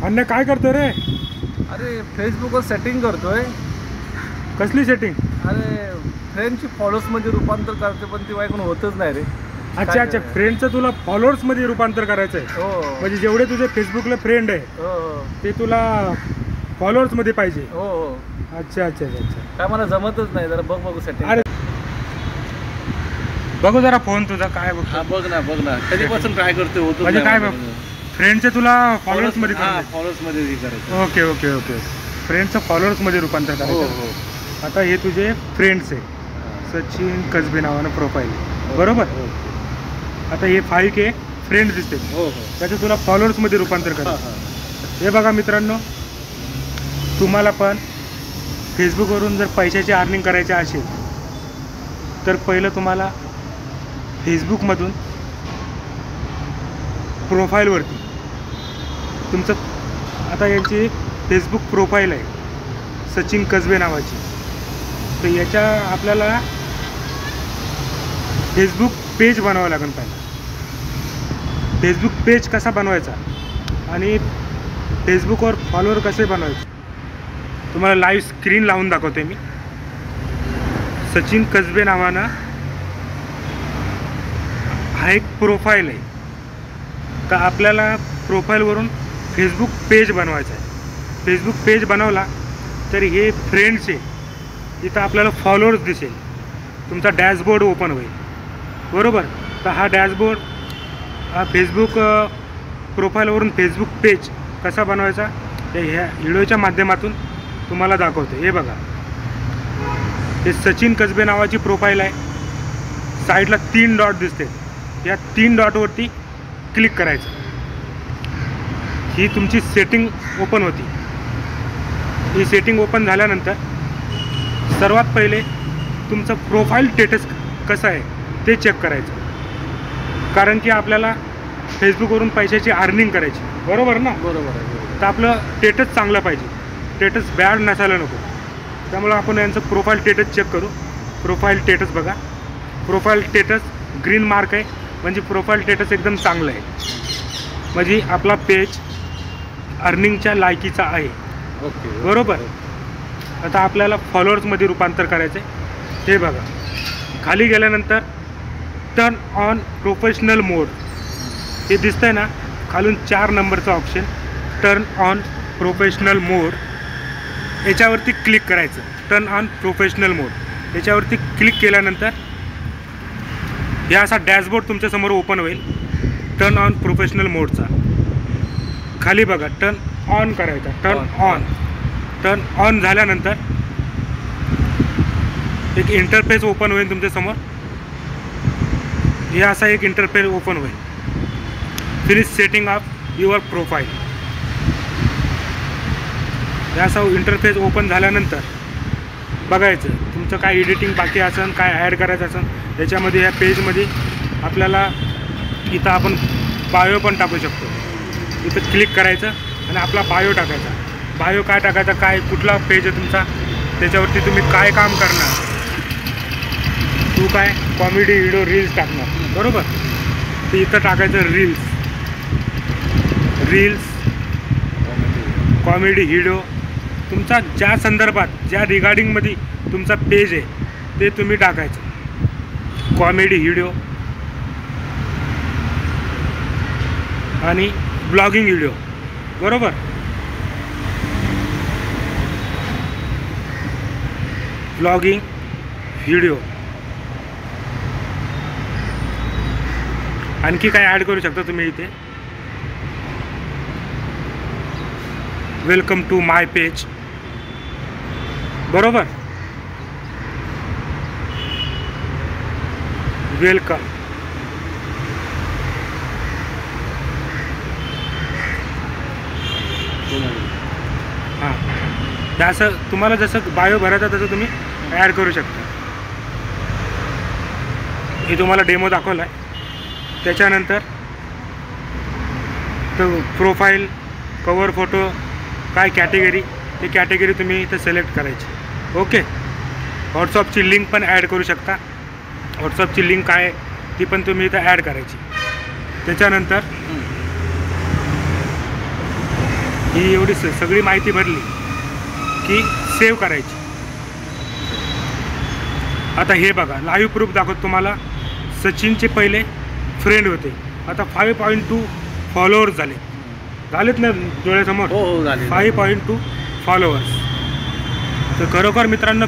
अन्य काय करतो रे? अरे फेसबुकवर सेटिंग करतोय. कसली सेटिंग? अरे फ्रेंडची फॉलोअर्समध्ये रूपांतर करते पण ती माझ्याकडून होतच नाही रे. अच्छा अच्छा, फ्रेंडचं तुला फॉलोअर्समध्ये रूपांतर करायचं आहे. हो म्हणजे जेवढे तुझे फेसबुकला फ्रेंड आहे हो ते तुला फॉलोअर्समध्ये पाहिजे. हो हो. अच्छा अच्छा अच्छा. काय मला जमतच नाही, जरा बघू सेटिंग. अरे बघू जरा फोन तुझा काय बघ. हा बघ ना कधीपासून ट्राय करतोय होत म्हणजे काय बघ, फ्रेंडचे तुला फॉलोअर्समध्ये फॉलोअर्समध्ये करायचं. Okay okay okay. फ्रेंडचं फॉलोअर्समध्ये रूपांतर हो करायचं. हो. आता हे तुझे फ्रेंड्स आहे, सचिन कसबे नावानं प्रोफाईल, बरोबर. आता हे 5K फ्रेंड दिसते, हो हो. त्याचं तुला फॉलोअर्समध्ये रूपांतर करायचं. हे बघा मित्रांनो, तुम्हाला पण फेसबुकवरून जर पैशाची अर्निंग करायची असेल तर पहिलं तुम्हाला फेसबुकमधून प्रोफाईलवरती तुमचं, आता यांची फेसबुक प्रोफाईल आहे सचिन कसबे नावाची, तर याच्या आपल्याला फेसबुक पेज बनावं लागेल. पहिला फेसबुक पेज कसा बनवायचा आणि फेसबुकवर फॉलोअर कसे बनवायचे तुम्हाला लाईव्ह स्क्रीन लावून दाखवते मी. सचिन कसबे नावानं हा एक प्रोफाईल आहे, तर आपल्याला प्रोफाईलवरून फेसबुक पेज बनवायचा आहे. फेसबुक पेज बनवला तर हे फ्रेंड्स आहे, इथं आपल्याला फॉलोअर्स दिसेल, तुमचा डॅशबोर्ड ओपन होईल, बरोबर. तर हा डॅशबोर्ड, हा फेसबुक प्रोफाईलवरून फेसबुक पेज कसा बनवायचा ते ह्या व्हिडिओच्या माध्यमातून तुम्हाला दाखवते. हे बघा, हे सचिन कसबे नावाची प्रोफाईल आहे. साईडला 3 डॉट दिसते, या 3 डॉटवरती क्लिक करायचं. ही तुमची सेटिंग ओपन होती. ही सेटिंग ओपन झाल्यानंतर सर्वात पहिले तुमचं प्रोफाईल स्टेटस कसं आहे ते चेक करायचं, कारण की आपल्याला फेसबुकवरून पैशाची अर्निंग करायची, बरोबर ना. बरोबर आहे. तर आपलं स्टेटस चांगलं पाहिजे, स्टेटस बॅड नसायला नको. त्यामुळं आपण यांचं प्रोफाईल स्टेटस चेक करू. प्रोफाईल स्टेटस बघा, प्रोफाईल स्टेटस ग्रीन मार्क आहे, म्हणजे प्रोफाईल स्टेटस एकदम चांगलं आहे, म्हणजे आपला पेज अर्निंगच्या लायकीचा आहे. ओके बरोबर. आता आपल्याला फॉलोअर्समध्ये रूपांतर करायचं आहे. हे बघा, खाली गेल्यानंतर टर्न ऑन प्रोफेशनल मोड हे दिसतं आहे ना, खालून 4 नंबरचं ऑप्शन टर्न ऑन प्रोफेशनल मोड, याच्यावरती क्लिक करायचं. टर्न ऑन प्रोफेशनल मोड याच्यावरती क्लिक केल्यानंतर हे असा डॅशबोर्ड तुमच्यासमोर ओपन होईल टर्न ऑन प्रोफेशनल मोडचा. खाली बघा, टर्न ऑन करायचा. टर्न ऑन झाल्यानंतर एक इंटरफेस ओपन होईल तुमच्यासमोर. हे असा एक इंटरफेस ओपन होईल. Finish setting of your profile, हे असा इंटरफेस ओपन झाल्यानंतर बघायचं तुमचं काय एडिटिंग बाकी असेल, काय ॲड करायचं असेल त्याच्यामध्ये. ह्या पेजमध्ये आपल्याला इथं आपण बायो पण टाकू शकतो. इथं क्लिक करायचं आणि आपला बायो टाकायचा. बायो काय टाकायचा, काय कुठला पेज आहे तुमचा, त्याच्यावरती तुम्ही काय काम करणार, तू काय कॉमेडी व्हिडिओ रील्स टाकणार, बरोबर. तर इथं टाकायचं रील्स कॉमेडी व्हिडिओ, तुमचा ज्या संदर्भात ज्या रिगार्डिंगमध्ये तुमचा पेज आहे ते तुम्ही टाकायचं. कॉमेडी व्हिडिओ आणि ब्लॉगिंग व्हिडिओ, बरोबर. ब्लॉगिंग व्हिडिओ आणखी काय ॲड करू शकता तुम्ही इथे. वेलकम टू माय पेज, बरोबर. वेलकम. हां, असं तुम्हाला जसं बायो भरायचा तसं तुम्ही ॲड करू शकता. हे तुम्हाला डेमो दाखवला आहे. त्याच्यानंतर तर प्रोफाईल, कवर फोटो, काय कॅटेगरी, ते कॅटेगरी तुम्ही इथं सिलेक्ट करायची. ओके. व्हॉट्सअपची लिंक पण ॲड करू शकता. व्हॉट्सअपची लिंक काय आहे ती पण तुम्ही इथं ॲड करायची. त्याच्यानंतर ही एवढी सगळी माहिती भरली की सेव्ह करायची. आता हे बघा लाईव्ह प्रूफ दाखवतो तुम्हाला. सचिनचे पहिले फ्रेंड होते, आता 5.2 फॉलोअर्स झालेत ना डोळ्यासमोर. हो झाले. 5.2 फॉलोअर्स. तर खरोखर मित्रांनो